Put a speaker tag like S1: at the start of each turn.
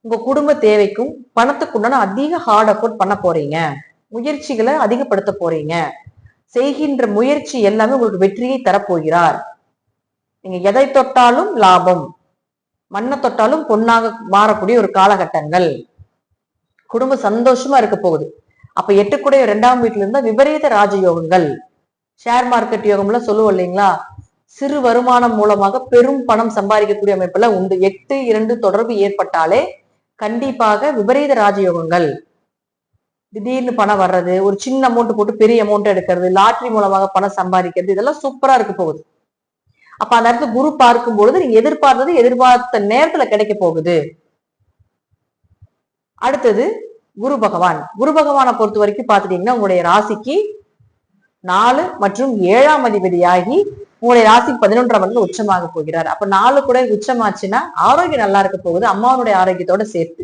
S1: உங்க குடும்ப தேவைக்கும் பணத்துக்குண்டான அதிக ஹார்ட் எஃபோர்ட் பண்ண போறீங்க, முயற்சிகளை அதிகப்படுத்த போறீங்க. செய்கின்ற முயற்சி எல்லாமே உங்களுக்கு வெற்றியை தரப்போகிறார். நீங்க எதை தொட்டாலும் லாபம், மண்ணை தொட்டாலும் பொன்னாக மாறக்கூடிய ஒரு காலகட்டங்கள். குடும்ப சந்தோஷமா இருக்க போகுது. அப்ப 8 2ஆம் வீட்டுல இருந்தா விபரீத ராஜயோகங்கள், ஷேர் மார்க்கெட் யோகம் எல்லாம் சொல்லுவோம் இல்லைங்களா, சிறு வருமானம் மூலமாக பெரும் பணம் சம்பாதிக்கக்கூடிய அமைப்புல உண்டு. 8 2 தொடர்பு ஏற்பட்டாலே கண்டிப்பாக விபரீத ராஜயோகங்கள், திடீர்னு பணம் வர்றது, ஒரு சின்ன அமௌண்ட் போட்டு பெரிய அமௌண்ட் எடுக்கிறது, லாட்ரி மூலமாக பணம் சம்பாதிக்கிறது, இதெல்லாம் சூப்பரா இருக்க போகுது. அப்ப அந்த இடத்துல குரு பார்க்கும் பொழுது நீங்க எதிர்பார்த்தது எதிர்பார்த்த நேரத்துல கிடைக்க போகுது. அடுத்தது குரு பகவான். குரு பகவானை பொறுத்த வரைக்கும் பாத்துட்டீங்கன்னா உங்களுடைய ராசிக்கு 4 மற்றும் 7ஆம் அதிபதியாகி உங்களுடைய ராசிக்கு 11ஆம் இடத்துல உச்சமாக போகிறார். அப்ப 4 கூட உச்சமாச்சுன்னா ஆரோக்கியம் நல்லா இருக்க போகுது, அம்மாவுடைய ஆரோக்கியத்தோட சேர்த்து.